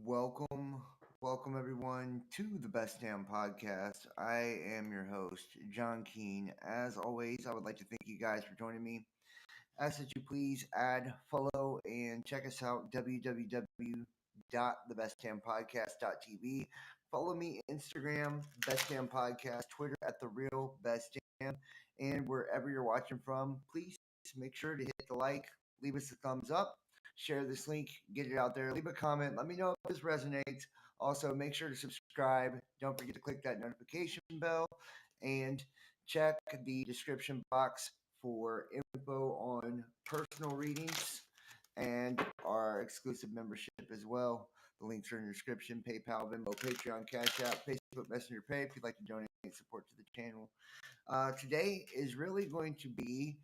Welcome, welcome everyone to the Best Damn Podcast. I am your host, John Keene. As always, I would like to thank you guys for joining me. Ask that you please add, follow, and check us out www.thebestdampodcast.tv. Follow me Instagram, Best Damn Podcast, Twitter at the real Best Damn, and wherever you're watching from, please make sure to hit the like, leave us a thumbs up, share this link, get it out there, leave a comment, let me know if this resonates. Also, make sure to subscribe. Don't forget to click that notification bell and check the description box for info on personal readings and our exclusive membership as well. The links are in the description: PayPal, Venmo, Patreon, Cash App, Facebook Messenger Pay if you'd like to donate support to the channel. Today is really going to be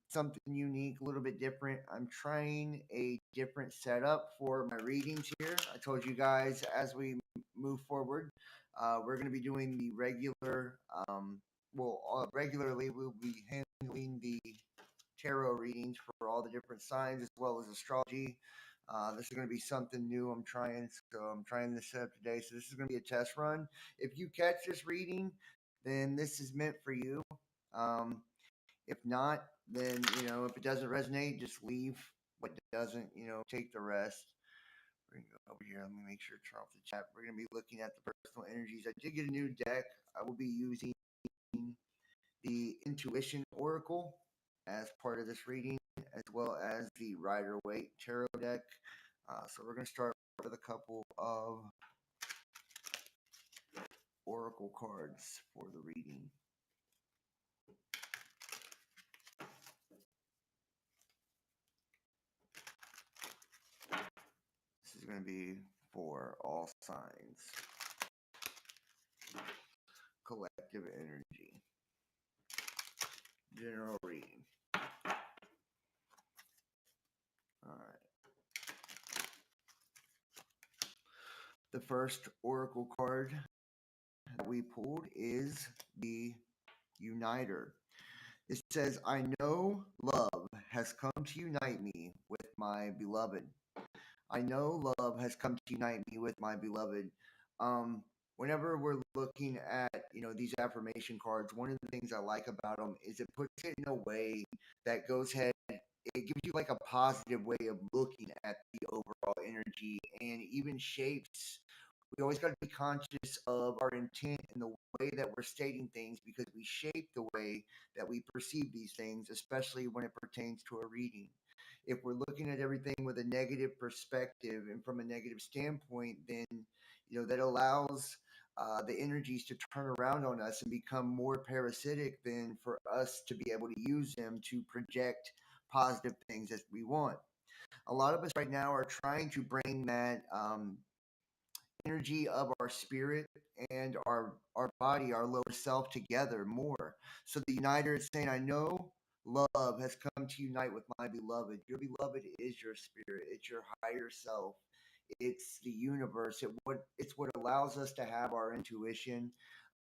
something unique, a little bit different. I'm trying a different setup for my readings here. I told you guys as we move forward, we're going to be doing the regular, regularly we'll be handling the tarot readings for all the different signs as well as astrology. This is going to be something new I'm trying. So I'm trying this setup today. So this is going to be a test run. If you catch this reading, then this is meant for you. Um, if not, then if it doesn't resonate, just leave. What doesn't, take the rest. We're gonna go over here. Let me make sure to turn off the chat. We're gonna be looking at the personal energies. I did get a new deck. I will be using the Intuition Oracle as part of this reading, as well as the Rider Waite Tarot deck. So we're gonna start with a couple of oracle cards for the reading. This is going to be for all signs. Collective energy. General reading. Alright. The first oracle card that we pulled is the Uniter. It says, I know love has come to unite me with my beloved. I know love has come to unite me with my beloved. Whenever we're looking at, these affirmation cards, one of the things I like about them is it puts it in a way that goes ahead. It gives you like a positive way of looking at the overall energy and even shapes. We always got to be conscious of our intent and the way that we're stating things because we shape the way that we perceive these things, especially when it pertains to a reading. If we're looking at everything with a negative perspective and from a negative standpoint, then that allows the energies to turn around on us and become more parasitic than for us to be able to use them to project positive things that we want. A lot of us right now are trying to bring that energy of our spirit and our body, our lower self together more. So the uniter is saying, I know love has come to unite with my beloved. Your beloved is your spirit. It's your higher self. It's the universe. It's what allows us to have our intuition.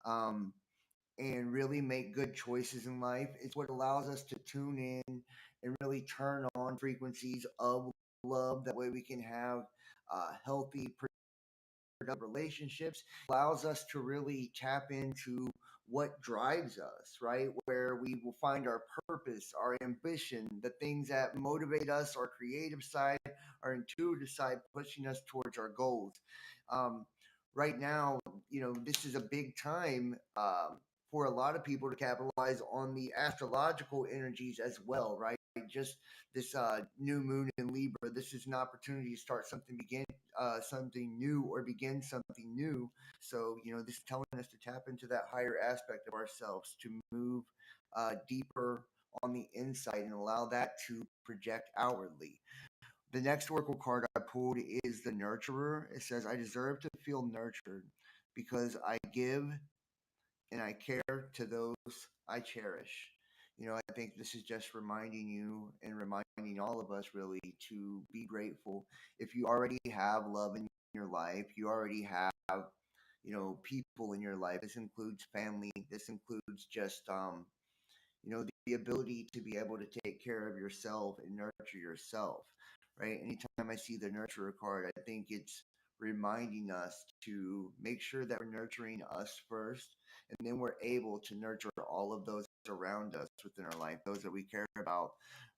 Um, and really make good choices in life. It's what allows us to tune in and really turn on frequencies of love. That way we can have healthy, productive relationships. Allows us to really tap into what drives us, right? Where we will find our purpose, our ambition, the things that motivate us, our creative side, our intuitive side, pushing us towards our goals. Um, right now, this is a big time for a lot of people to capitalize on the astrological energies as well, right? Just this new moon in Libra. This is an opportunity to start something new or begin something new. So this is telling us to tap into that higher aspect of ourselves to move deeper on the inside and allow that to project outwardly. The next oracle card I pulled is the Nurturer. It says, I deserve to feel nurtured because I give and I care to those I cherish. I think this is just reminding you and reminding all of us really to be grateful. If you already have love in your life, you already have, people in your life. This includes family. This includes just, the ability to be able to take care of yourself and nurture yourself, right? Anytime I see the nurturer card, I think it's reminding us to make sure that we're nurturing us first, and then we're able to nurture all of those around us within our life, those that we care about.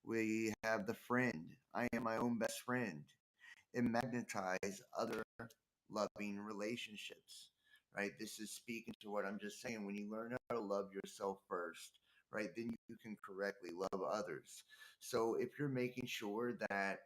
We have the friend. I am my own best friend. It magnetize other loving relationships, right? This is speaking to what I'm just saying. When you learn how to love yourself first, right, then you can correctly love others. So if you're making sure that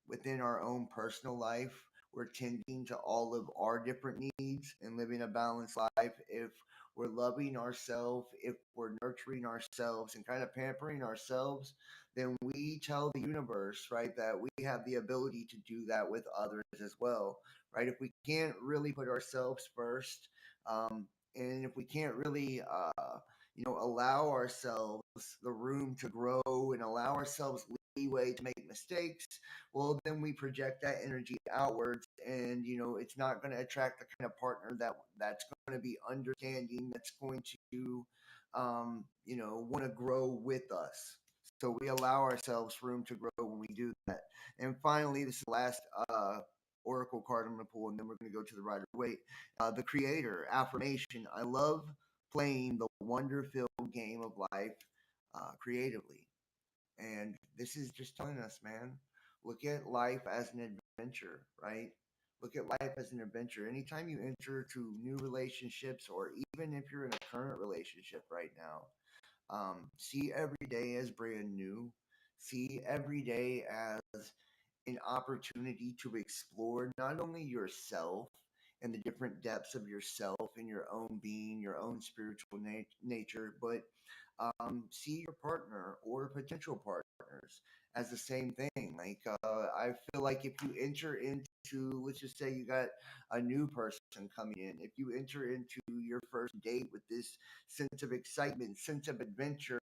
within our own personal life, we're tending to all of our different needs and living a balanced life, if we're loving ourselves, if we're nurturing ourselves and kind of pampering ourselves, then we tell the universe, right, that we have the ability to do that with others as well, right? If we can't really put ourselves first, and if we can't really, allow ourselves the room to grow and allow ourselves leeway to make mistakes, well, then we project that energy outwards, and it's not going to attract the kind of partner that's going to be understanding, that's going to, want to grow with us. So we allow ourselves room to grow when we do that. And finally, this is the last oracle card I'm going to pull, and then we're going to go to the Rider Waite. The Creator affirmation. I love playing the wonder-filled game of life creatively. And this is just telling us, man, look at life as an adventure, right? Look at life as an adventure. Anytime you enter to new relationships, or even if you're in a current relationship right now, see every day as brand new. See every day as an opportunity to explore not only yourself and the different depths of yourself and your own being, your own spiritual nature, but see your partner or potential partners as the same thing. Like, I feel like if you enter into, let's just say you got a new person coming in, if you enter into your first date with this sense of excitement, sense of adventure,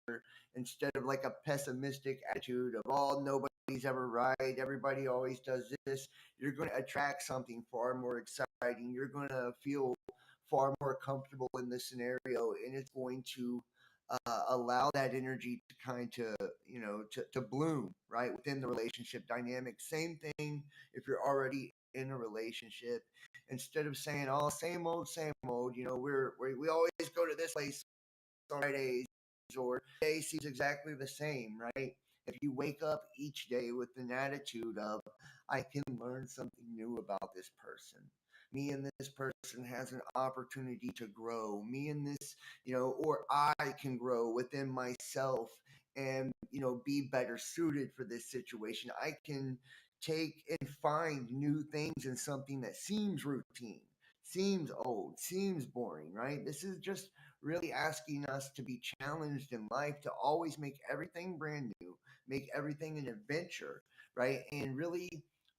instead of like a pessimistic attitude of, oh, nobody's ever right, everybody always does this, you're going to attract something far more exciting. You're going to feel far more comfortable in this scenario, and it's going to allow that energy to kind of, to bloom right within the relationship dynamic. Same thing if you're already in a relationship. Instead of saying, oh, same old, we always go to this place on Fridays, or day seems exactly the same, right? If you wake up each day with an attitude of, I can learn something new about this person. Me and this person has an opportunity to grow. Me and this, or I can grow within myself and, be better suited for this situation. I can take and find new things in something that seems routine, seems old, seems boring, right? This is just really asking us to be challenged in life, to always make everything brand new, make everything an adventure, right? And really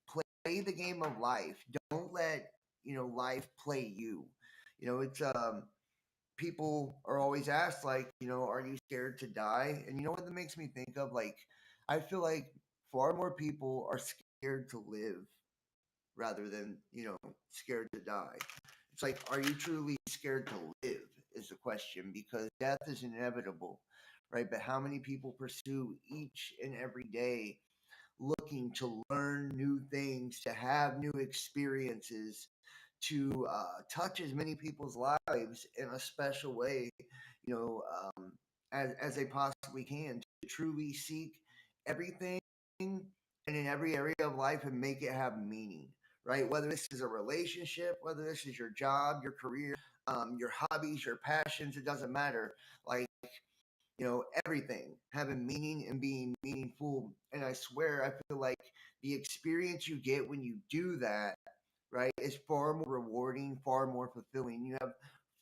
play the game of life. Don't let, life play you. It's people are always asked, like, are you scared to die? And you know what that makes me think of? Like, I feel like far more people are scared to live rather than, scared to die. It's like, are you truly scared to live? Is the question, because death is inevitable, right? But how many people pursue each and every day looking to learn new things, to have new experiences, to touch as many people's lives in a special way, as they possibly can, to truly seek everything and in every area of life and make it have meaning, right? Whether this is a relationship, whether this is your job, your career, your hobbies, your passions, it doesn't matter. Like, everything having meaning and being meaningful. And I swear, I feel like the experience you get when you do that, right, is far more rewarding, far more fulfilling. You have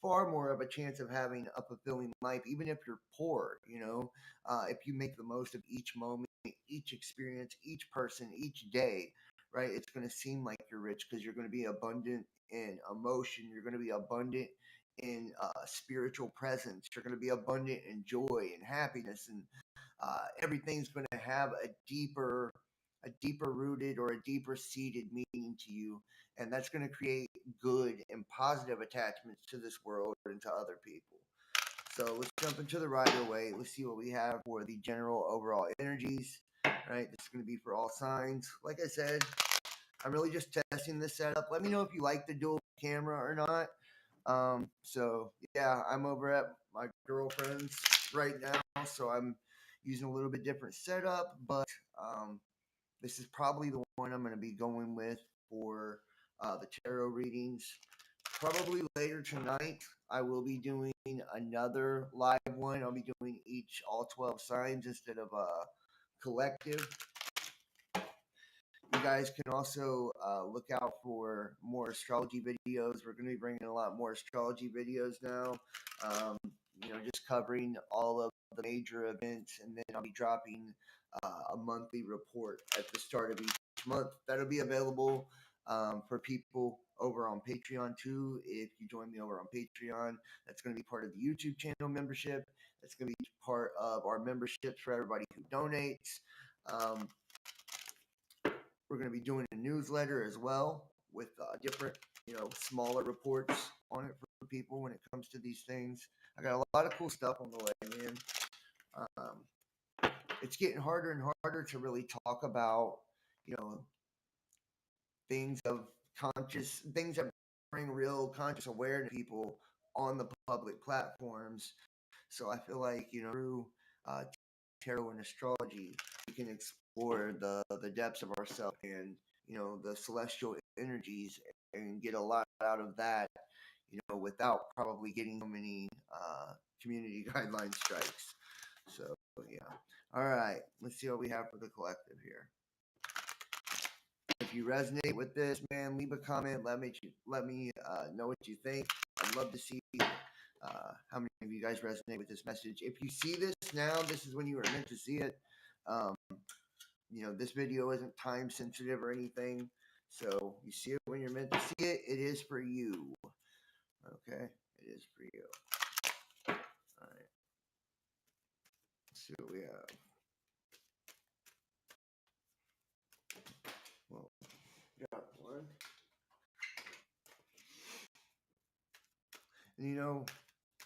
far more of a chance of having a fulfilling life, even if you're poor, if you make the most of each moment, each experience, each person, each day, right? It's going to seem like you're rich because you're going to be abundant in emotion. You're going to be abundant in spiritual presence. You're going to be abundant in joy and happiness, and everything's going to have a deeper rooted or a deeper seated meaning to you, and that's going to create good and positive attachments to this world and to other people. So let's jump into the Rider Waite. Let's see what we have for the general overall energies. right? This is going to be for all signs. Like I said, I'm really just testing this setup. Let me know if you like the dual camera or not. So yeah, I'm over at my girlfriend's right now, so I'm using a little bit different setup, but this is probably the one I'm going to be going with for the tarot readings. Probably later tonight, I will be doing another live one. I'll be doing all 12 signs instead of a collective. You guys can also look out for more astrology videos. We're going to be bringing a lot more astrology videos now. Just covering all of the major events, and then I'll be dropping a monthly report at the start of each month. That'll be available for people over on Patreon too. If you join me over on Patreon, that's going to be part of the YouTube channel membership. That's going to be part of our memberships for everybody who donates. We're going to be doing a newsletter as well with different, smaller reports on it for people when it comes to these things. I got a lot of cool stuff on the way, man. It's getting harder and harder to really talk about, things of things that bring real conscious awareness to people on the public platforms. So I feel like, through uh, tarot and astrology, we can explore the depths of ourselves and the celestial energies and get a lot out of that, without probably getting so many community guideline strikes. So yeah. All right, let's see what we have for the collective here. If you resonate with this, man, leave a comment. Let me know what you think. I'd love to see how many of you guys resonate with this message. If you see this now, this is when you were meant to see it. This video isn't time sensitive or anything. So you see it when you're meant to see it. It is for you. Okay? It is for you. All right. Let's see what we have. Well, got one. And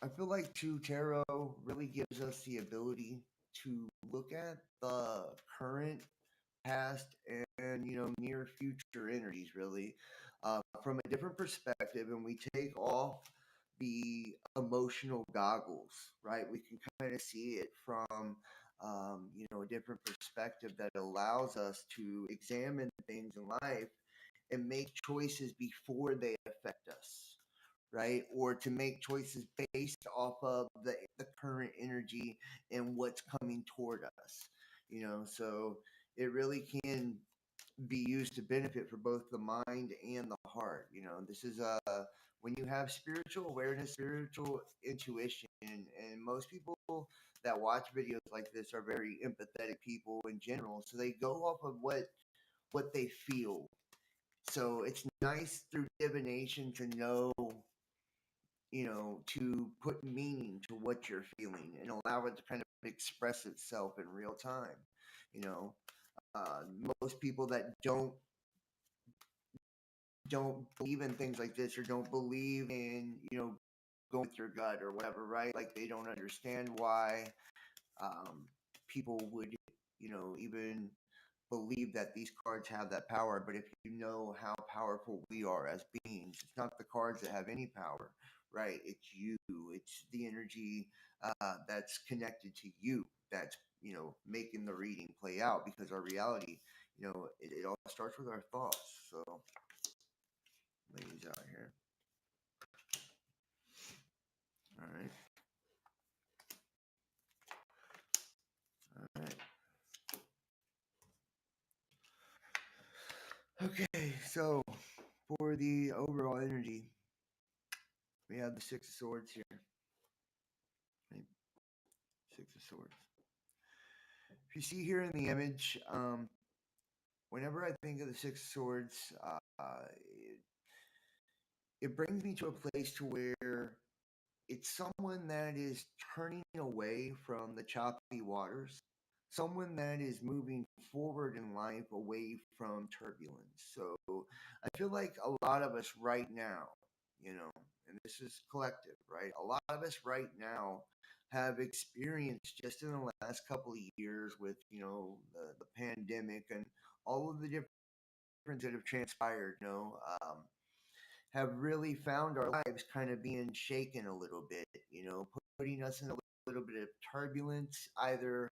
I feel like tarot really gives us the ability to look at the current, past, and near future energies really from a different perspective, and we take off the emotional goggles, right? We can kind of see it from a different perspective that allows us to examine things in life and make choices before they affect us, right? Or to make choices based off of the current energy and what's coming toward us, so it really can be used to benefit for both the mind and the heart. This is when you have spiritual awareness, spiritual intuition, and most people that watch videos like this are very empathetic people in general, so they go off of what they feel. So it's nice through divination to know, to put meaning to what you're feeling and allow it to kind of express itself in real time. You know, most people that don't believe in things like this, or don't believe in going with your gut or whatever, right? Like they don't understand why people would even believe that these cards have that power. But if you know how powerful we are as beings, it's not the cards that have any power, right? It's you. It's the energy that's connected to you that's making the reading play out, because our reality, it all starts with our thoughts. So ladies out here. All right. All right. Okay, so for the overall energy, we have the Six of Swords here. Right? Six of Swords. If you see here in the image, whenever I think of the Six of Swords, it brings me to a place to where it's someone that is turning away from the choppy waters, someone that is moving forward in life away from turbulence. So I feel like a lot of us right now, and this is collective, right? A lot of us right now have experienced just in the last couple of years with, the pandemic and all of the different that have transpired, have really found our lives kind of being shaken a little bit, putting us in a little bit of turbulence, either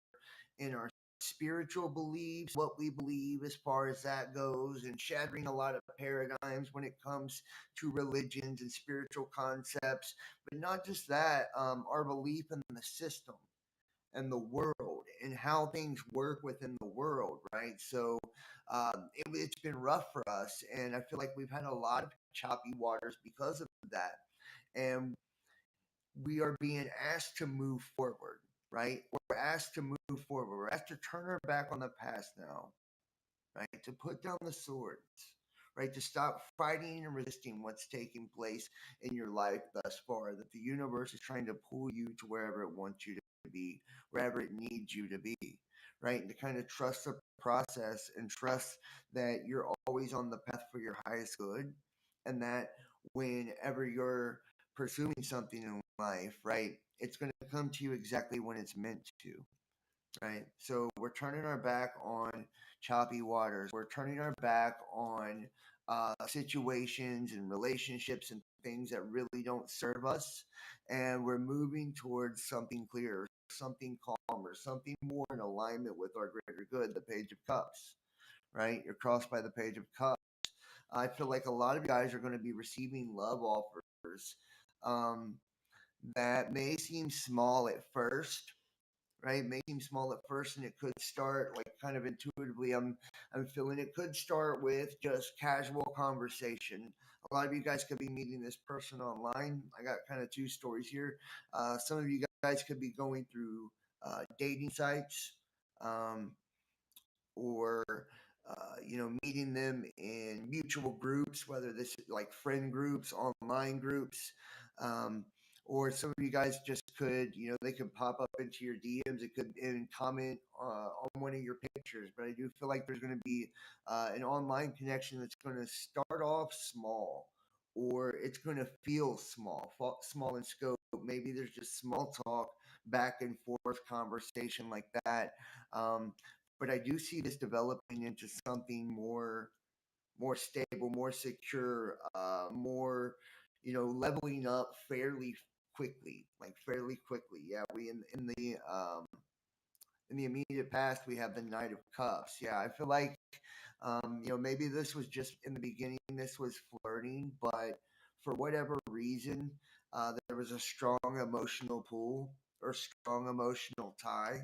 in our spiritual beliefs, what we believe as far as that goes, and shattering a lot of paradigms when it comes to religions and spiritual concepts. But not just that, our belief in the system and the world and how things work within the world, right? So it's been rough for us, and I feel like we've had a lot of choppy waters because of that. And we are being asked to move forward, right? We're asked to move forward. We're asked to turn our back on the past now, right? To put down the swords, right? To stop fighting and resisting what's taking place in your life thus far. That the universe is trying to pull you to wherever it wants you to be, wherever it needs you to be, right? And to kind of trust the process and trust that you're always on the path for your highest good, and that whenever you're pursuing something in life, right, it's going to come to you exactly when it's meant to, right? So we're turning our back on choppy waters. We're turning our back on situations and relationships and things that really don't serve us. And we're moving towards something clearer, something calmer, something more in alignment with our greater good, the Page of Cups, right? You're crossed by the Page of Cups. I feel like a lot of guys are going to be receiving love offers um, that may seem small at first, right? May seem small at first, and it could start like kind of intuitively. I'm feeling it could start with just casual conversation. A lot of you guys could be meeting this person online. I got kind of two stories here. Some of you guys could be going through dating sites, um, or meeting them in mutual groups, whether this is like friend groups, online groups, um, or some of you guys just could, they could pop up into your DMs. It could and comment on one of your pictures. But I do feel like there's going to be an online connection that's going to start off small, or it's going to feel small in scope. Maybe there's just small talk, back and forth conversation like that. Um, but I do see this developing into something more stable, more secure, more leveling up fairly quickly, like fairly quickly. Yeah, we in the immediate past we have the Knight of Cups. Yeah, I feel like maybe this was just in the beginning, this was flirting, but for whatever reason, there was a strong emotional pull or strong emotional tie,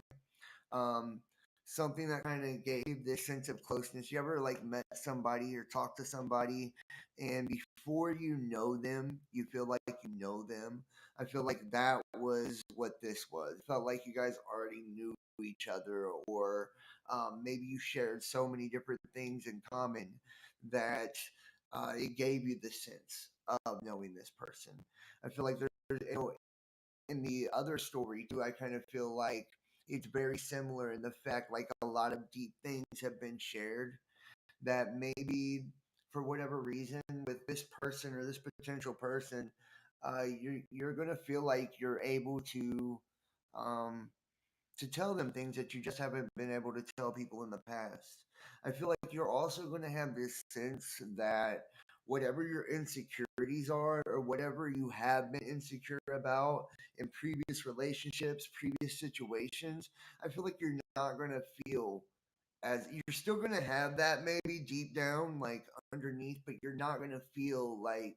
um, something that kind of gave this sense of closeness. You ever like met somebody or talked to somebody, and before you know them, you feel like you know them? I feel like that was what this was. It felt like you guys already knew each other, or maybe you shared so many different things in common that it gave you the sense of knowing this person. I feel like there's, in the other story too, I kind of feel like it's very similar in the fact like a lot of deep things have been shared that maybe for whatever reason with this person or this potential person, you're gonna feel like you're able um, to tell them things that you just haven't been able to tell people in the past. I feel like you're also going to have this sense that whatever your insecurities are, or whatever you have been insecure about in previous relationships, previous situations, I feel like you're not going to feel as you're still going to have that maybe deep down, like underneath, but you're not going to feel like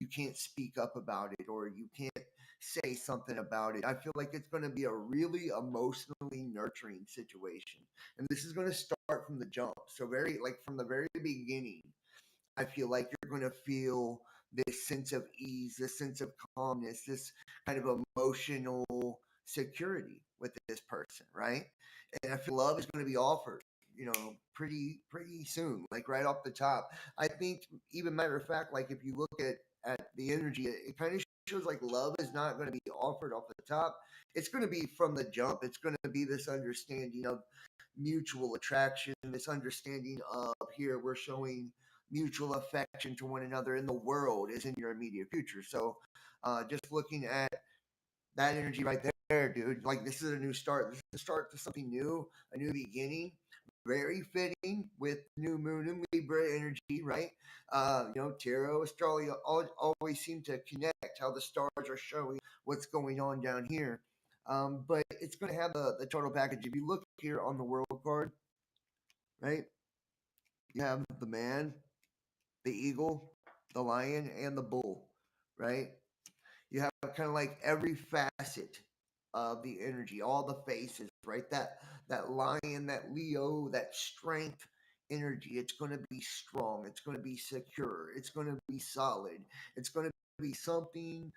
you can't speak up about it or you can't say something about it. I feel like it's going to be a really emotionally nurturing situation. And this is going to start from the jump. So, very like from the very beginning, I feel like you're going to feel this sense of ease, this sense of calmness, this kind of emotional security with this person, right? And I feel love is going to be offered, pretty soon, like right off the top. I think, even matter of fact, like if you look at the energy, it kind of shows like love is not going to be offered off the top. It's going to be from the jump. It's going to be this understanding of mutual attraction, this understanding of here we're showing mutual affection to one another, and the world is in your immediate future. So, just looking at that energy right there, there, dude. Like this is a new start. This is the start to something new, a new beginning. Very fitting with new moon and Libra energy, right? Tarot, astrology always seem to connect how the stars are showing what's going on down here. But it's going to have the total package. If you look here on the world card, right, you have the man, the eagle, the lion, and the bull, right? You have kind of like every facet of the energy, all the faces, right? That lion, that Leo, that strength energy. It's going to be strong. It's going to be secure. It's going to be solid. It's going to be something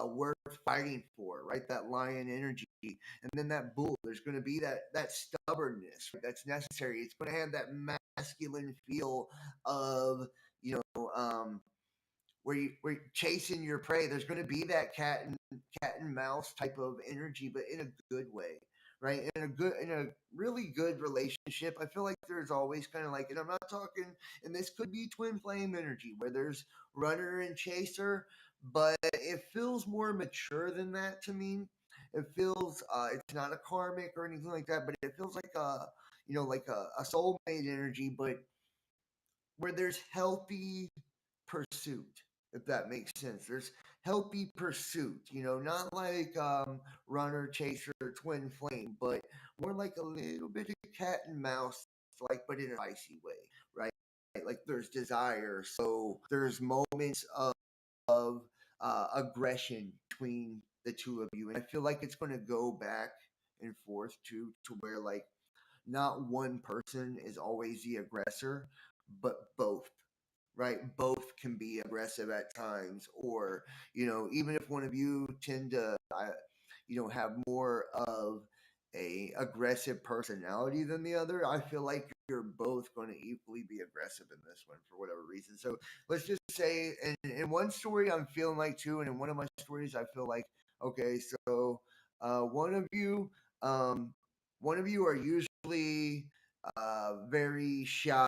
worth fighting for, right? That lion energy, and then that bull. There's going to be that stubbornness, right? That's necessary. It's going to have that masculine feel of you know um, where you're chasing your prey. There's going to be that cat and mouse type of energy, but in a good way, right? In a really good relationship. I feel like there's always kind of like, and I'm not talking, and this could be twin flame energy where there's runner and chaser, but it feels more mature than that to me. It feels it's not a karmic or anything like that, but it feels like a soulmate energy, but where there's healthy pursuit, if that makes sense. There's healthy pursuit, not like runner, chaser, twin flame, but more like a little bit of cat and mouse, like but in a spicy way, right? Like there's desire, so there's moments of aggression between the two of you, and I feel like it's going to go back and forth to where like not one person is always the aggressor, but both, right? Both can be aggressive at times, or even if one of you tend to, have more of a aggressive personality than the other. I feel like you're both going to equally be aggressive in this one for whatever reason. So let's just say, in one story, I'm feeling like two, and in one of my stories, I feel like okay. So one of you, um, are usually very shy,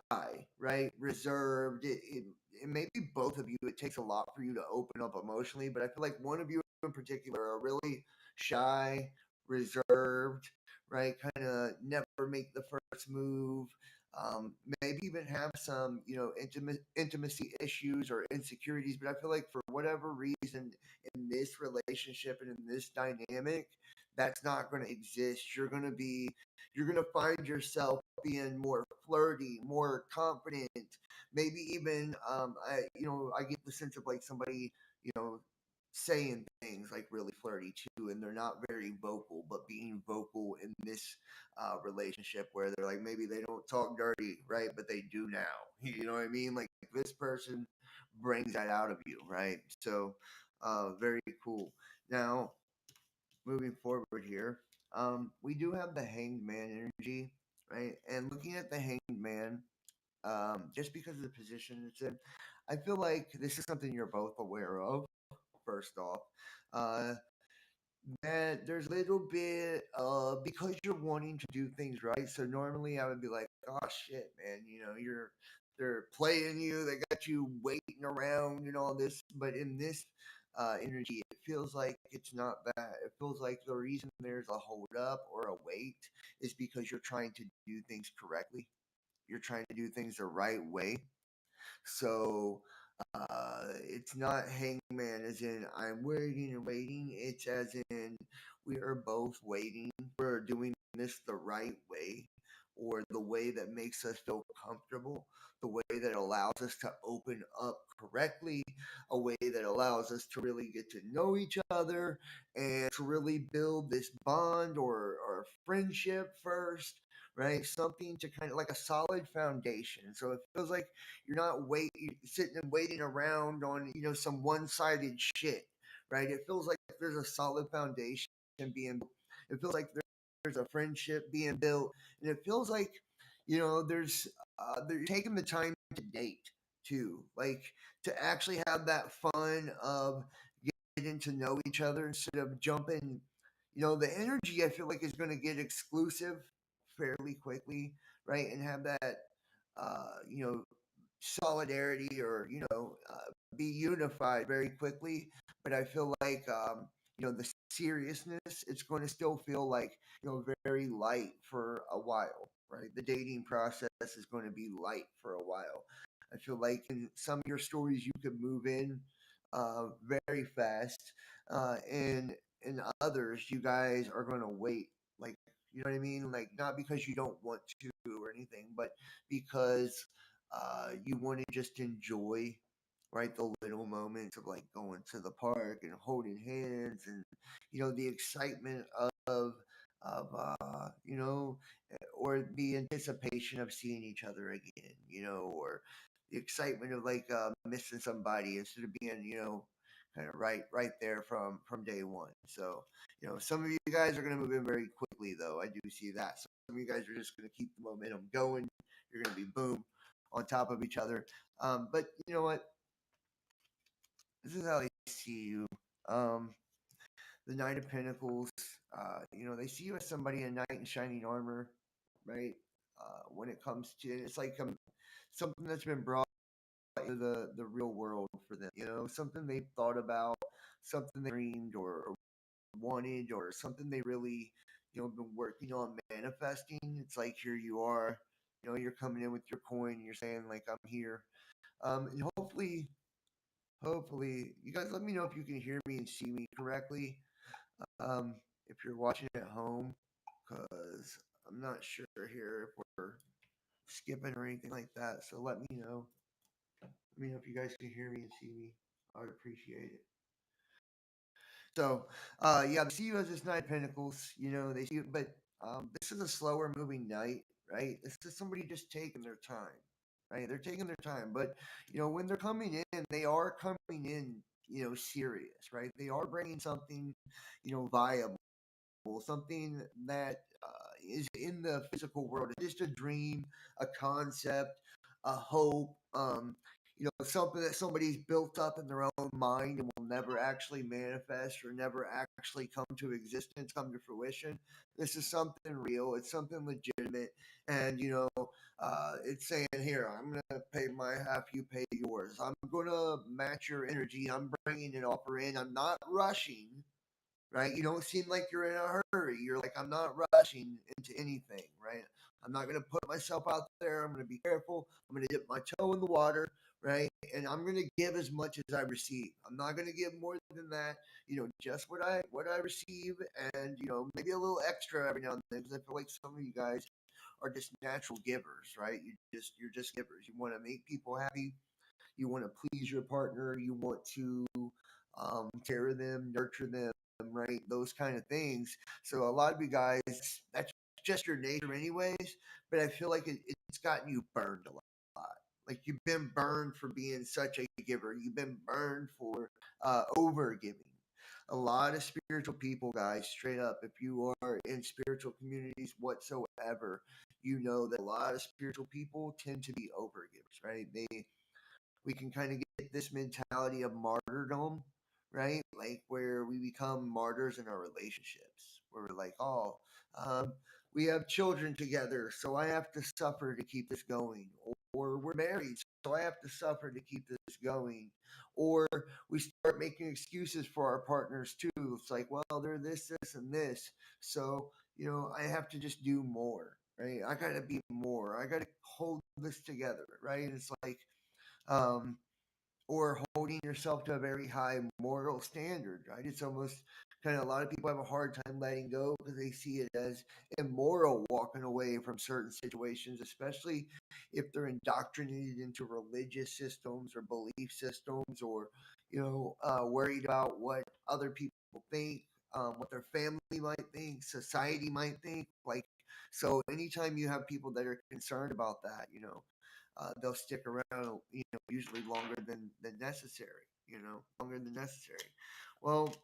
right? Reserved. It may be both of you. It takes a lot for you to open up emotionally, but I feel like one of you in particular are really shy, reserved, right? Kind of never make the first move. Maybe even have some, intimacy issues or insecurities. But I feel like for whatever reason in this relationship and in this dynamic, that's not going to exist. You're going to find yourself being more flirty, more confident, maybe even I get the sense of like somebody, you know, saying things like really flirty too, and they're not very vocal, but being vocal in this relationship where they're like maybe they don't talk dirty, right? But they do now. You know what I mean? Like this person brings that out of you, right? So very cool. Now, moving forward here, we do have the hanged man energy, right? And looking at the hanged man, just because of the position it's in, I feel like this is something you're both aware of. First off, uh, that there's a little bit because you're wanting to do things right. So normally I would be like, oh shit, man, they're playing you, they got you waiting around and all this. But in this energy, it feels like it's not that. It feels like the reason there's a hold up or a wait is because you're trying to do things correctly. You're trying to do things the right way. So it's not hangman as in I'm waiting and waiting. It's as in we are both waiting. We're doing this the right way or the way that makes us feel comfortable, the way that allows us to open up correctly, a way that allows us to really get to know each other and to really build this bond or friendship first, right? Something to kind of like a solid foundation. So it feels like you're not sitting and waiting around on some one-sided shit, right? It feels like there's a solid foundation being. It feels like there's a friendship being built, and it feels like there's they're taking the time to date too, like to actually have that fun of getting to know each other instead of jumping. The energy I feel like is going to get exclusive fairly quickly, right? And have that, solidarity or be unified very quickly. But I feel like the seriousness, it's going to still feel like, very light for a while, right? The dating process is going to be light for a while. I feel like in some of your stories you could move in very fast, and in others you guys are going to wait. Like, you know what I mean? Like, not because you don't want to or anything, but because you want to just enjoy, right, the little moments of like going to the park and holding hands, and the excitement of or the anticipation of seeing each other again, or the excitement of like missing somebody instead of being, kind of right there from day one. So, some of you guys are going to move in very quickly, though. I do see that. Some of you guys are just going to keep the momentum going. You're going to be boom on top of each other. But you know what? This is how they see you. Um, the Knight of Pentacles, they see you as somebody in knight in shining armor, right? When it comes to, it's like something that's been brought into the real world for them, something they've thought about, something they dreamed or wanted, or something they really, been working on manifesting. It's like, here you are, you're coming in with your coin, you're saying like, I'm here. And hopefully, you guys let me know if you can hear me and see me correctly. Um, if you're watching at home, because I'm not sure here if we're skipping or anything like that. So let me know. Let me know if you guys can hear me and see me. I would appreciate it. So, yeah, they see you as this Knight of Pentacles. They see you, but this is a slower moving knight, right? This is somebody just taking their time, right? They're taking their time, but when they're coming in, they are coming in, serious, right? They are bringing something, viable, something that is in the physical world. It's just a dream, a concept, a hope, something that somebody's built up in their own mind and will never actually manifest or never actually come to existence, come to fruition. This is something real. It's something legitimate. And, it's saying, here, I'm going to pay my half, you pay yours. I'm going to match your energy. I'm bringing an offer in. I'm not rushing, right? You don't seem like you're in a hurry. You're like, I'm not rushing into anything, right? I'm not going to put myself out there. I'm going to be careful. I'm going to dip my toe in the water, right? And I'm going to give as much as I receive. I'm not going to give more than that. Just what I receive, and maybe a little extra every now and then. Because I feel like some of you guys are just natural givers, right? You're just givers. You want to make people happy. You want to please your partner. You want to care them, nurture them, right? Those kind of things. So a lot of you guys, that's just your nature, anyways. But I feel like it's gotten you burned a lot. Like, you've been burned for being such a giver. You've been burned for over giving. A lot of spiritual people, guys, straight up, if you are in spiritual communities whatsoever, you know that a lot of spiritual people tend to be overgivers, right? We can kind of get this mentality of martyrdom, right? Like, where we become martyrs in our relationships, where we're like, oh, um, we have children together, so I have to suffer to keep this going. Or we're married, so I have to suffer to keep this going. Or we start making excuses for our partners too. It's like, well, they're this, and this. So, I have to just do more, right? I got to be more. I got to hold this together, right? It's like, um, or holding yourself to a very high moral standard, right? It's almost kind of, a lot of people have a hard time letting go because they see it as immoral walking away from certain situations, especially if they're indoctrinated into religious systems or belief systems, or, worried about what other people think, what their family might think, society might think. Like, so anytime you have people that are concerned about that, they'll stick around, usually longer than necessary, longer than necessary. Well,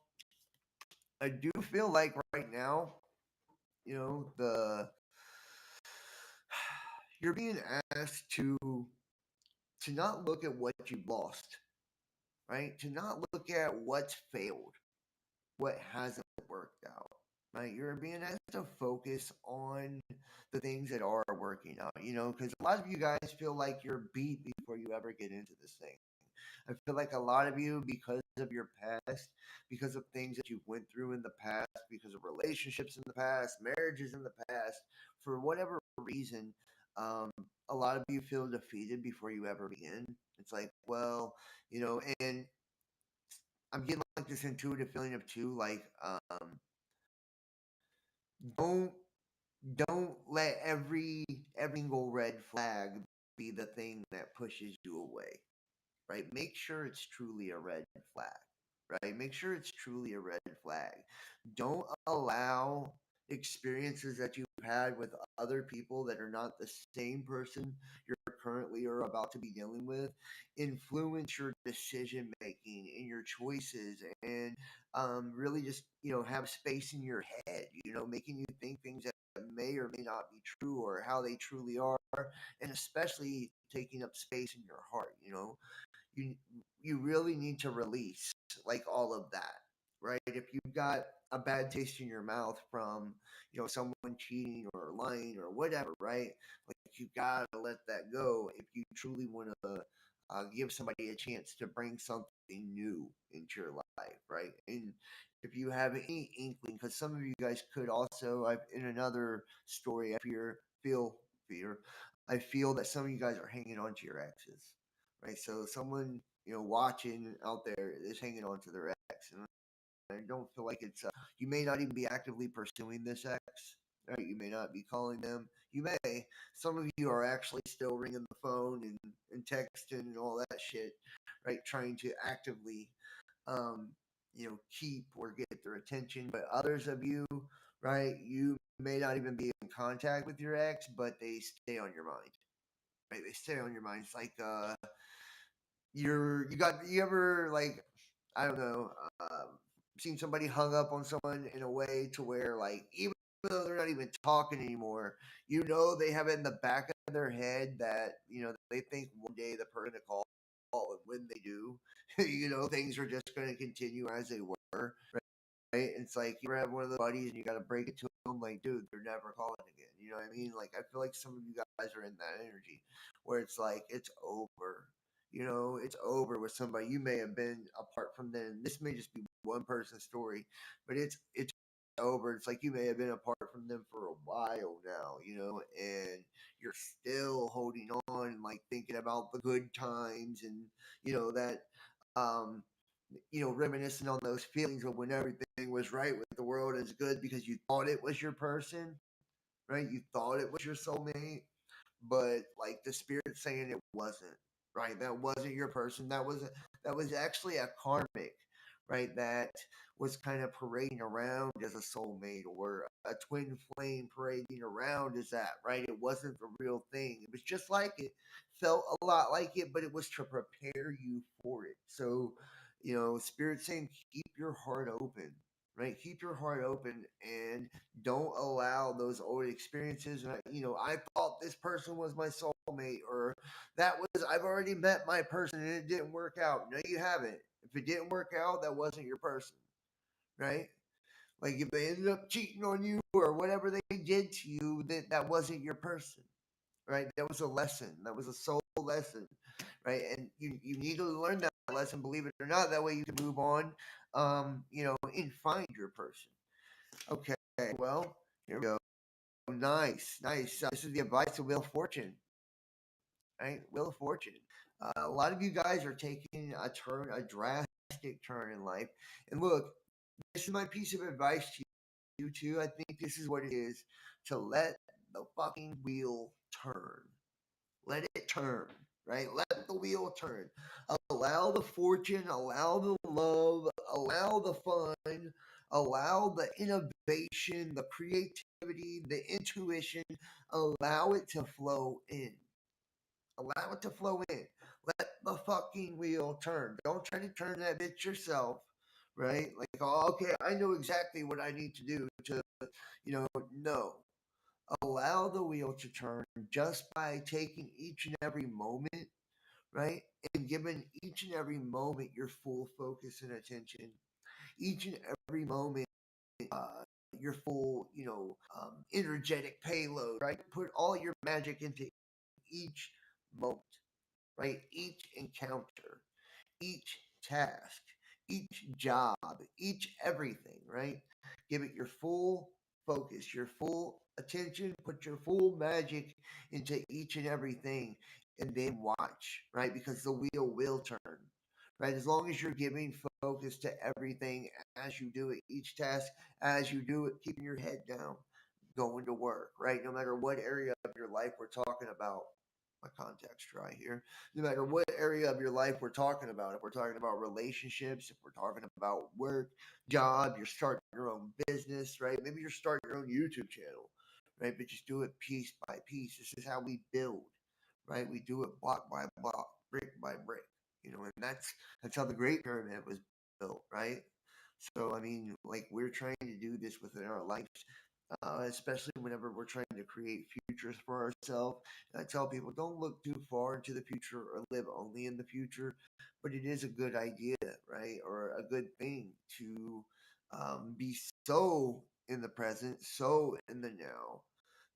I do feel like right now, the you're being asked to not look at what you've lost, right? To not look at what's failed, what hasn't worked out, right? You're being asked to focus on the things that are working out, because a lot of you guys feel like you're beat before you ever get into this thing. I feel like a lot of you, because of your past, because of things that you went through in the past, because of relationships in the past, marriages in the past, for whatever reason, um, a lot of you feel defeated before you ever begin. It's like, well, and I'm getting like this intuitive feeling of too, like, don't don't let every single red flag be the thing that pushes you away, right? Make sure it's truly a red flag, right? Make sure it's truly a red flag. Don't allow experiences that you've had with other people that are not the same person you're currently or about to be dealing with influence your decision making and your choices, and really just have space in your head, making you think things that may or may not be true or how they truly are, and especially taking up space in your heart. You you really need to release like all of that, right? If you've got a bad taste in your mouth from someone cheating or lying or whatever, right? Like you gotta let that go if you truly want to give somebody a chance to bring something new into your life, right? And if you have any inkling, because some of you guys could also, in another story, feel fear. I feel that some of you guys are hanging on to your exes, right? So someone watching out there is hanging on to their ex, and I don't feel like it's. You may not even be actively pursuing this ex, right? You may not be calling them. You may. Some of you are actually still ringing the phone and texting and all that shit, right? Trying to actively, um, keep or get their attention. But others of you, right? You may not even be in contact with your ex, but they stay on your mind, right? They stay on your mind. It's like you ever like, I don't know, seen somebody hung up on someone in a way to where, like, even though they're not even talking anymore, they have it in the back of their head that they think one day the person to call, and when they do, things are just going to continue as they were, right? It's like you ever have one of the buddies and you got to break it to them, like, dude, they're never calling again. You know what I mean? Like, I feel like some of you guys are in that energy where it's like it's over. It's over with somebody you may have been apart from them. This may just be one person's story, but it's over. It's like you may have been apart from them for a while now, and you're still holding on and like thinking about the good times and that um reminiscing on those feelings of when everything was right with the world is good because you thought it was your person, right? You thought it was your soulmate, but like the spirit saying it wasn't, right? That wasn't your person. That was actually a karmic, right? That was kind of parading around as a soulmate or a twin flame parading around as that, right? It wasn't the real thing. It was just like it, felt a lot like it, but it was to prepare you for it. So, spirit saying keep your heart open, right? Keep your heart open and don't allow those old experiences. And I thought this person was my soulmate, or that was I've already met my person and it didn't work out. No, you haven't. If it didn't work out, that wasn't your person, right? Like if they ended up cheating on you or whatever they did to you, that wasn't your person, right? That was a lesson. That was a soul lesson, right? And you need to learn that lesson, believe it or not. That way you can move on, and find your person. Okay, well, here we go. Nice, nice. This is the advice of Wheel of Fortune, right? Wheel of Fortune. A lot of you guys are taking a drastic turn in life. And look, this is my piece of advice to you too. I think this is what it is to let the fucking wheel turn. Let it turn, right? Let the wheel turn. Allow the fortune, allow the love, allow the fun, allow the innovation, the creativity, the intuition, allow it to flow in. Allow it to flow in. Let the fucking wheel turn. Don't try to turn that bitch yourself, right? Like, oh, okay, I know exactly what I need to do to, no. Allow the wheel to turn just by taking each and every moment, right? And giving each and every moment your full focus and attention. Each and every moment, your full, energetic payload, right? Put all your magic into each moment, right? Each encounter. each task, each job, each everything, right? Give it your full focus, your full attention, put your full magic into each and everything, and then watch, right? Because the wheel will turn, right? As long as you're giving focus to everything as you do it, each task as you do it, keeping your head down, going to work, right? No matter what area of your life we're talking about. My contact's dry here. No matter what area of your life we're talking about, if we're talking about relationships, if we're talking about work, job, you're starting your own business, right? Maybe you're starting your own YouTube channel, right? But just do it piece by piece. This is how we build, right? We do it block by block, brick by brick, and that's how the Great Pyramid was built, right? So I mean, like we're trying to do this within our lives, especially whenever we're trying to create futures for ourselves. And I tell people, don't look too far into the future or live only in the future, but it is a good idea, right? Or a good thing to be so in the present, so in the now,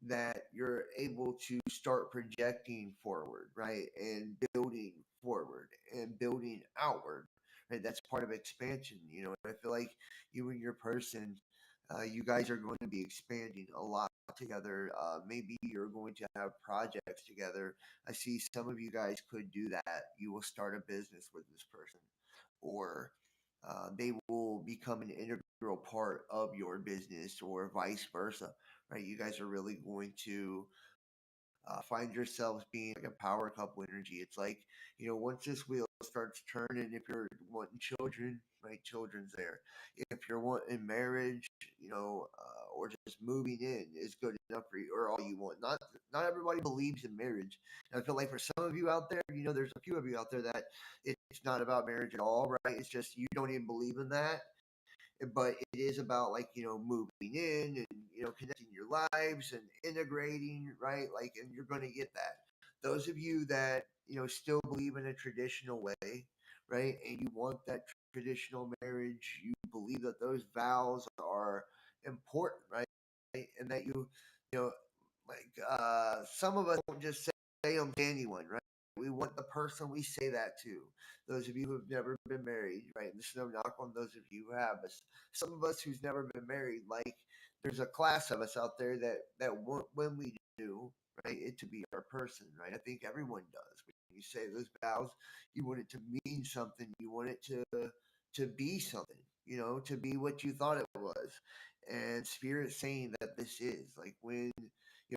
that you're able to start projecting forward, right? And building forward and building outward. Right? That's part of expansion, And I feel like you and your person, you guys are going to be expanding a lot together. Maybe you're going to have projects together. I see some of you guys could do that. You will start a business with this person, or they will become an integral part of your business, or vice versa. Right? You guys are really going to find yourselves being like a power couple energy. It's like, once this wheel starts turning, if you're wanting children, right, children's there. If you're wanting marriage, or just moving in is good enough for you, or all you want. Not everybody believes in marriage. And I feel like for some of you out there, there's a few of you out there that it's not about marriage at all, right? It's just you don't even believe in that, but it is about, like, moving in and connecting your lives and integrating, right? Like, and you're going to get that. Those of you that still believe in a traditional way, right, and you want that traditional marriage, you believe that those vows are important, right, and that you know like some of us don't just say them to anyone, right? We want the person we say that to. Those of you who've never been married, right? And this is no knock on those of you who have, but some of us who's never been married, like there's a class of us out there that want, when we do, right, it to be our person, right? I think everyone does. When you say those vows, you want it to mean something. You want it to be something, to be what you thought it was. And spirit saying that this is like when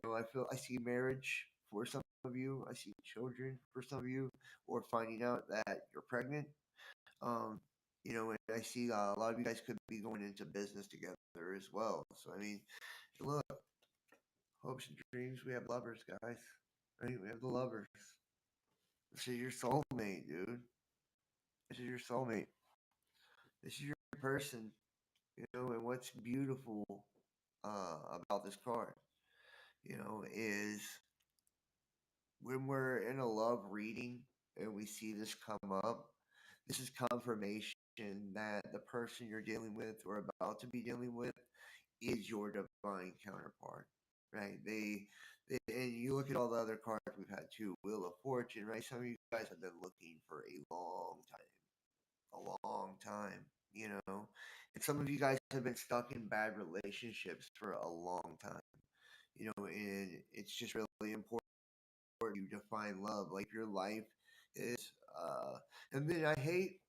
I see marriage for some of you, I see children for some of you, or finding out that you're pregnant. Um, and I see a lot of you guys could be going into business together as well. So I mean, look, hopes and dreams. We have lovers, guys. Right? We have the lovers. This is your soulmate, dude. This is your soulmate. This is your person. And what's beautiful about this card, is when we're in a love reading and we see this come up, this is confirmation that the person you're dealing with or about to be dealing with is your divine counterpart, right? And you look at all the other cards we've had too, Wheel of Fortune, right? Some of you guys have been looking for a long time, and some of you guys have been stuck in bad relationships for a long time, and it's just really important you define love. Like your life is, and then I hate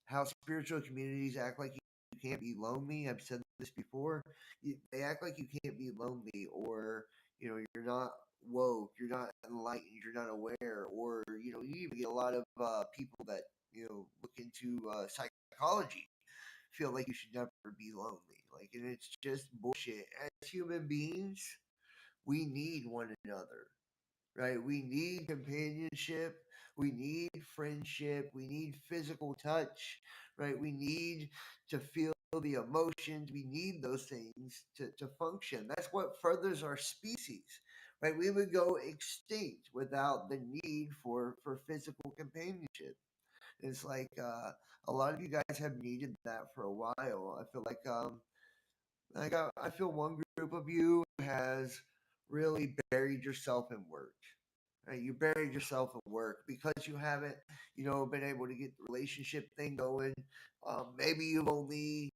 how spiritual communities act like you can't be lonely. I've said this before. They act like you can't be lonely, or you're not woke, you're not enlightened, you're not aware, or you even get a lot of people that look into psychology feel like you should never be lonely. Like, and it's just bullshit. As human beings, we need one another, right? We need companionship. We need friendship. We need physical touch, right? We need to feel the emotions. We need those things to function. That's what furthers our species, right? We would go extinct without the need for physical companionship. It's like a lot of you guys have needed that for a while. I feel like I feel one group of you has really buried yourself in work, Right? You buried yourself in work because you haven't, been able to get the relationship thing going. Maybe you've only,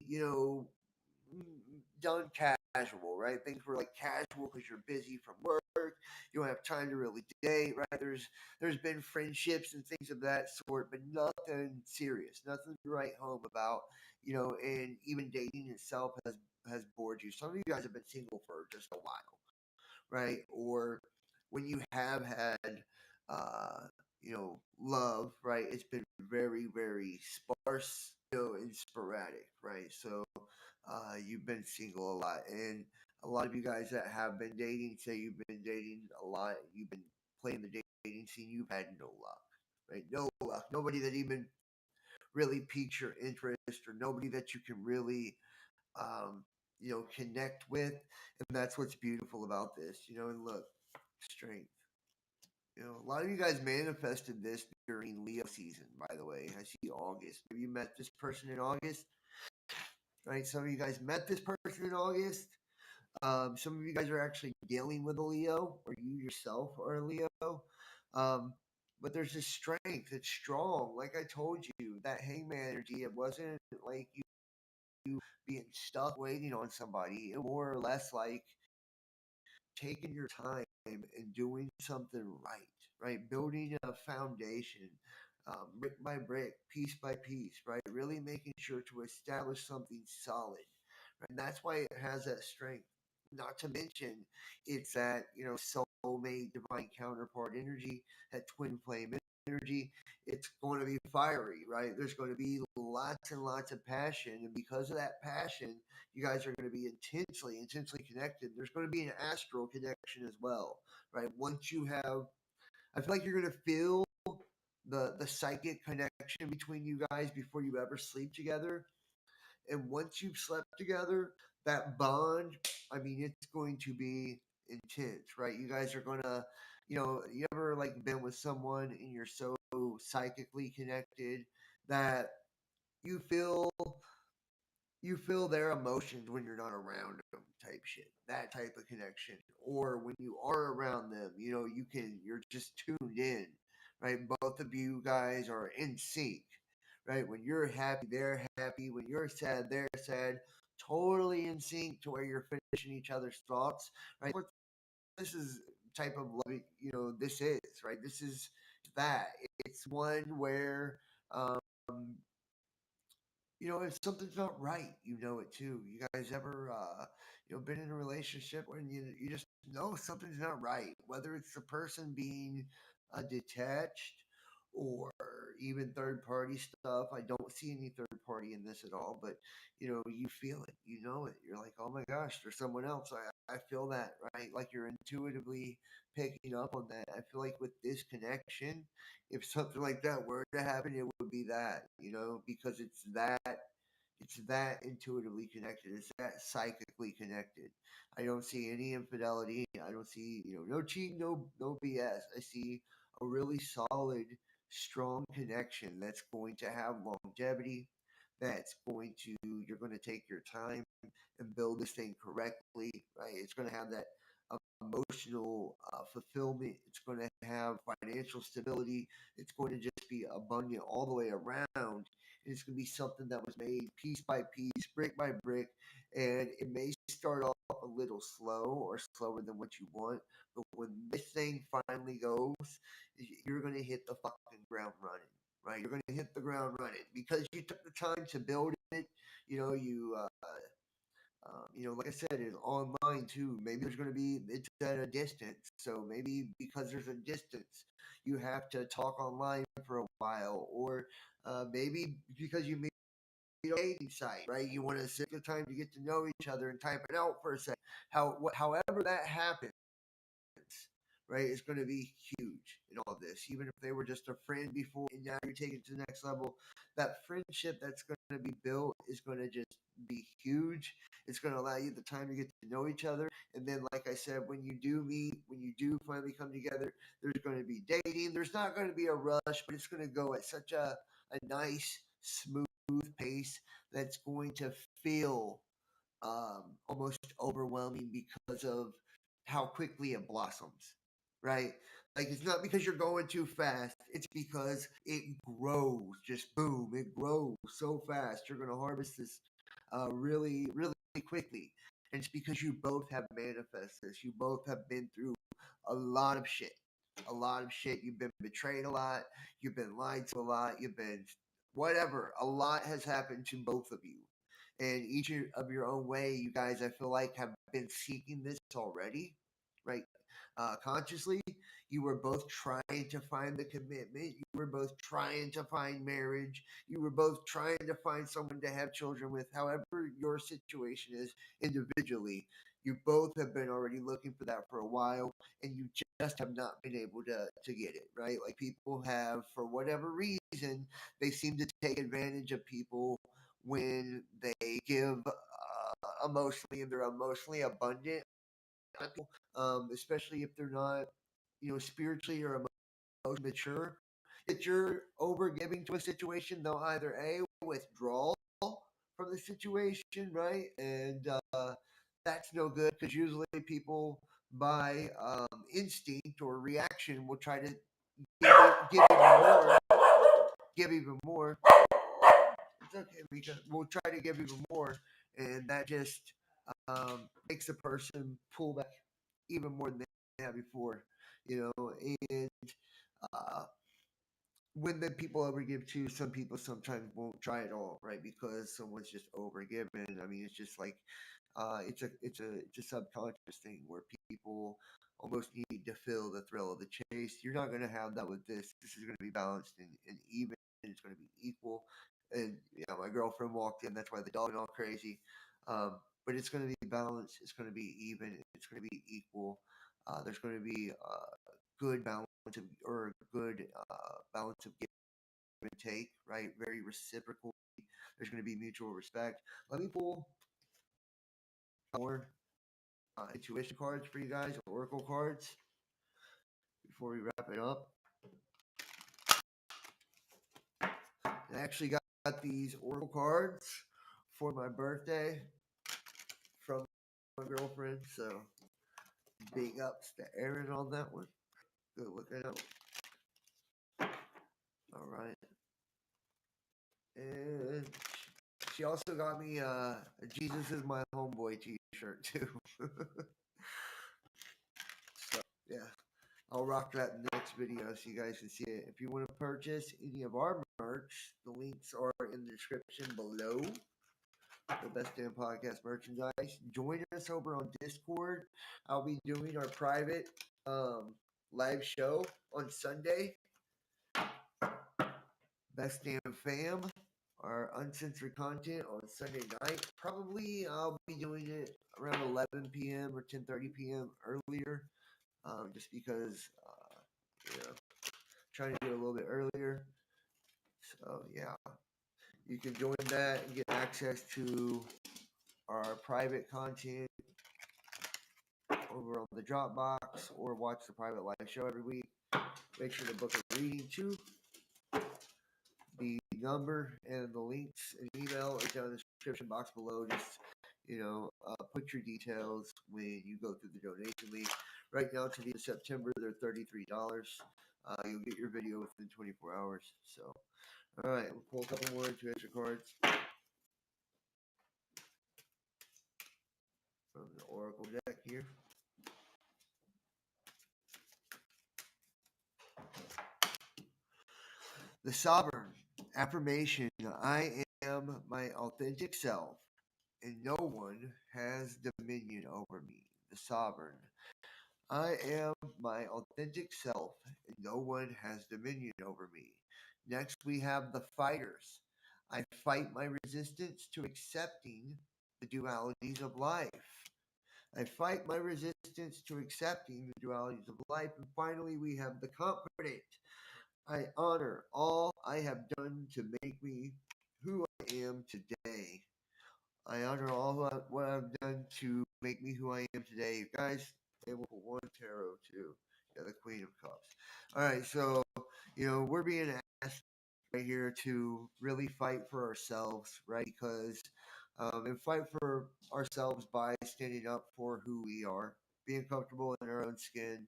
done casual, right? Things were like casual because you're busy from work. You don't have time to really date, right? There's been friendships and things of that sort, but nothing serious, nothing to write home about. And even dating itself has bored you. Some of you guys have been single for just a while, right? Or when you have had, love, right? It's been very, very sparse, and sporadic, right? So, you've been single a lot, and a lot of you guys that have been dating say you've been dating a lot. You've been playing the dating scene. You've had no luck, right? No luck. Nobody that even really piques your interest, or nobody that you can really um, connect with. And that's what's beautiful about this, and look, strength. A lot of you guys manifested this during Leo season, by the way. I see August. Maybe you met this person in August, right? Some of you guys met this person in August. Some of you guys are actually dealing with a Leo, or you yourself are a Leo. Um, but there's this strength. It's strong. Like I told you, that hangman energy, it wasn't like you being stuck waiting on somebody. It more or less like taking your time and doing something right, right? Building a foundation, brick by brick, piece by piece, right? Really making sure to establish something solid, right? And that's why it has that strength. Not to mention, it's that soulmate, divine counterpart energy, that twin flame energy. It's going to be fiery, right? There's going to be lots and lots of passion, and because of that passion, you guys are going to be intensely connected. There's going to be an astral connection as well, right? Once you have, I feel like you're going to feel the psychic connection between you guys before you ever sleep together. And once you've slept together, that bond, I mean, it's going to be intense, right? You guys are gonna, you ever like been with someone and you're so psychically connected that you feel you feel their emotions when you're not around them, type shit, that type of connection. Or when you are around them, you're just tuned in, right? Both of you guys are in sync, right? When you're happy, they're happy. When you're sad, they're sad. Totally in sync to where you're finishing each other's thoughts, right? What this is type of love, this is, right? This is that. It's one where, um, if something's not right, you know it too. You guys ever, been in a relationship when you just know something's not right, whether it's the person being detached or even third party stuff. I don't see any third party in this at all, but you feel it, you know it. You're like, oh my gosh, there's someone else. I feel that, right? Like you're intuitively picking up on that. I feel like with this connection, if something like that were to happen, it would be that, because it's that intuitively connected. It's that psychically connected. I don't see any infidelity. I don't see, no cheating, no BS. I see a really solid, strong connection that's going to have longevity. That's going to You're going to take your time and build this thing correctly, right? It's going to have that emotional fulfillment. It's going to have financial stability. It's going to just be abundant all the way around. And it's going to be something that was made piece by piece, brick by brick. And it may start off a little slow or slower than what you want. But when this thing finally goes, you're going to hit the fucking ground running. Right, you're going to hit the ground running because you took the time to build it. Like I said, it's online too. Maybe there's going to be it's at a distance, so maybe because there's a distance, you have to talk online for a while, or maybe because you meet a dating site, right? You want to take the time to get to know each other and type it out for a second. However that happens, right, is going to be huge in all of this. Even if they were just a friend before and now you're taking it to the next level, that friendship that's going to be built is going to just be huge. It's going to allow you the time to get to know each other. And then, like I said, when you do meet, when you do finally come together, there's going to be dating. There's not going to be a rush, but it's going to go at such a nice, smooth pace that's going to feel almost overwhelming because of how quickly it blossoms, right? Like it's not because you're going too fast. It's because it grows. Just boom, it grows so fast. You're gonna harvest this really, really quickly. And it's because you both have manifested this. You both have been through a lot of shit. A lot of shit. You've been betrayed a lot. You've been lied to a lot. You've been whatever. A lot has happened to both of you. And each of your own way, you guys, I feel like, have been seeking this already, right? Consciously, you were both trying to find the commitment. You were both trying to find marriage. You were both trying to find someone to have children with. However, your situation is individually, you both have been already looking for that for a while, and you just have not been able to get it right. Like people have, for whatever reason, they seem to take advantage of people when they give emotionally and they're emotionally abundant, especially if they're not, spiritually or emotionally mature. If you're over giving to a situation, they'll either a withdraw from the situation, right, and that's no good because usually people by instinct or reaction will try to give even more, give even more. It's okay because we'll try to give even more, and that just makes the person pull back even more than they have before, and uh, when the people overgive too, some people sometimes won't try at all, right? Because someone's just overgiven. I mean, it's just like it's a subconscious thing where people almost need to feel the thrill of the chase. You're not going to have that with this. This is going to be balanced and even. It's going to be equal. And yeah, my girlfriend walked in. That's why the dog went all crazy. But it's going to be balanced. It's going to be even. It's going to be equal. There's going to be good balance of, or good balance of give and take, right? Very reciprocal. There's going to be mutual respect. Let me pull more intuition cards for you guys, oracle cards, before we wrap it up. I actually got these oracle cards for my birthday from my girlfriend, so big ups to Aaron on that one. Good looking out. All right. And she also got me a Jesus is my homeboy t-shirt too. So yeah, I'll rock that in the next video so you guys can see it. If you want to purchase any of our merch, the links are in the description below. The Best Damn Podcast merchandise. Join us over on Discord. I'll be doing our private live show on Sunday. Best Damn Fam, our uncensored content on Sunday night. Probably I'll be doing it around 11 p.m. or 10:30 p.m. earlier, just because trying to do it a little bit earlier. So yeah, you can join that and get access to our private content over on the Dropbox, or watch the private live show every week. Make sure to book a reading too. The number and the links and email are down in the description box below. Just put your details when you go through the donation link. Right now, to the end of September, they're $33. You'll get your video within 24 hours. So, all right, we'll pull a couple more intuition cards from the Oracle deck here. The Sovereign affirmation: I am my authentic self, and no one has dominion over me. The Sovereign: I am my authentic self, and no one has dominion over me. Next, we have the Fighters. I fight my resistance to accepting the dualities of life. I fight my resistance to accepting the dualities of life. And finally, we have the Confident. I honor all I have done to make me who I am today. I honor all what I've done to make me who I am today. Guys, table for one, tarot two. Yeah, the Queen of Cups. All right, so, we're being asked right here to really fight for ourselves, right? Because, and fight for ourselves by standing up for who we are, being comfortable in our own skin,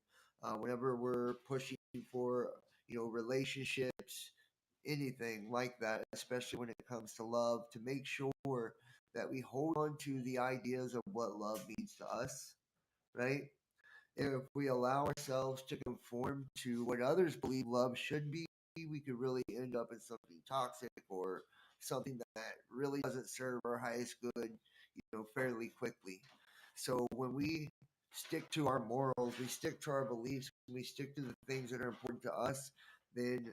whenever we're pushing for, relationships, anything like that, especially when it comes to love, to make sure that we hold on to the ideas of what love means to us, right? If we allow ourselves to conform to what others believe love should be, we could really end up in something toxic or something that really doesn't serve our highest good, fairly quickly. So when we stick to our morals, we stick to our beliefs, we stick to the things that are important to us, then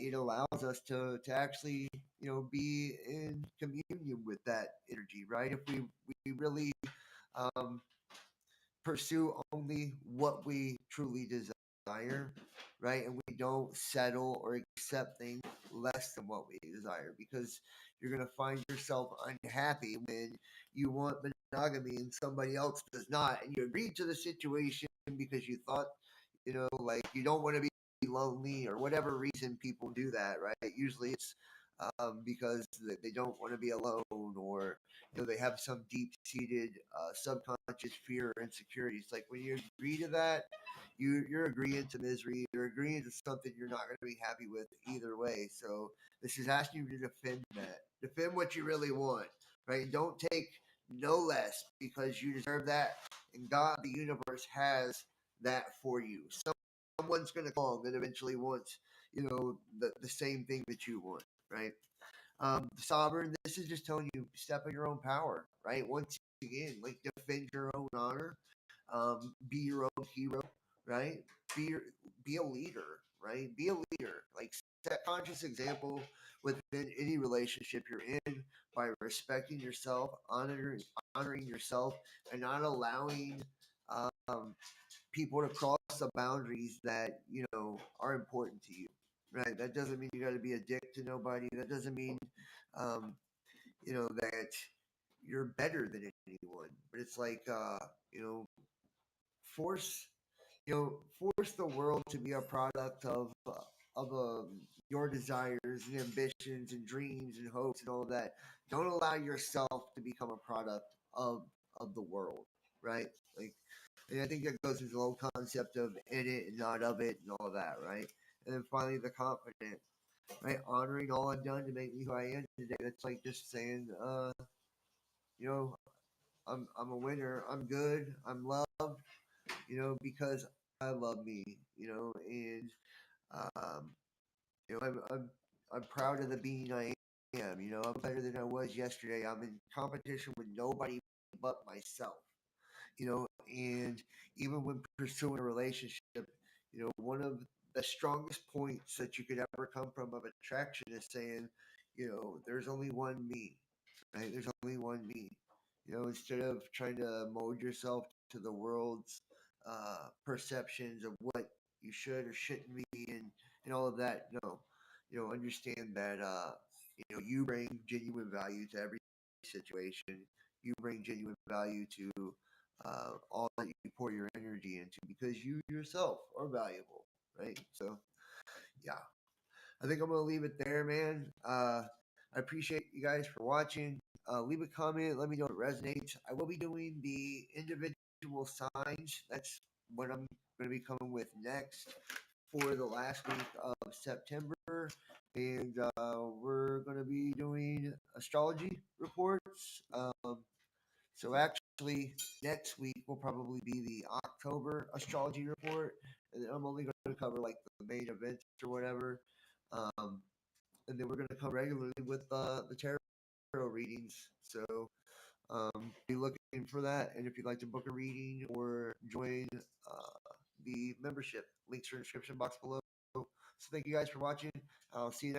it allows us to actually, be in communion with that energy, right? If we really um, pursue only what we truly desire, right? And we don't settle or accept things less than what we desire, because you're going to find yourself unhappy when you want monogamy and somebody else does not. And you agreed to the situation because you thought, like you don't want to be lonely or whatever reason people do that, right? Usually it's because they don't want to be alone, or they have some deep-seated subconscious fear or insecurity. It's like when you agree to that, you're agreeing to misery. You're agreeing to something you're not going to be happy with either way. So this is asking you to defend that, defend what you really want, right? Don't take no less, because you deserve that, and God, the universe, has that for you. Someone's going to come and eventually wants, the same thing that you want, right? Sovereign, this is just telling you step in your own power, right? Once again, like defend your own honor, be your own hero, right? Be your, be a leader, right? Be a leader. Like set conscious example within any relationship you're in by respecting yourself, honoring yourself, and not allowing um, people to cross the boundaries that are important to you. Right. That doesn't mean you got to be a dick to nobody. That doesn't mean, um, that you're better than anyone. But it's like, force, force the world to be a product of your desires and ambitions and dreams and hopes and all of that. Don't allow yourself to become a product of of the world. Right. Like, and I think that goes into the whole concept of in it and not of it and all that, right? And then finally, the confident, right? Honoring all I've done to make me who I am today. That's like just saying, you know, I'm a winner. I'm good. I'm loved. Because I love me. And um, I'm proud of the being I am. I'm better than I was yesterday. I'm in competition with nobody but myself. And even when pursuing a relationship, one of the strongest points that you could ever come from of attraction is saying, there's only one me, right? There's only one me. Instead of trying to mold yourself to the world's perceptions of what you should or shouldn't be, and all of that. No, understand that you bring genuine value to every situation. You bring genuine value to all that you pour your energy into, because you yourself are valuable, right? So, yeah, I think I'm gonna leave it there, man. I appreciate you guys for watching. Leave a comment. Let me know if it resonates. I will be doing the individual signs. That's what I'm going to be coming with next for the last week of September. And we're going to be doing astrology reports. So actually, next week will probably be the October astrology report, and then I'm only going to cover like the main events or whatever. Um, and then we're going to come regularly with the tarot readings. So be looking for that. And if you'd like to book a reading or join the membership, links are in the description box below. So thank you guys for watching. I'll see you next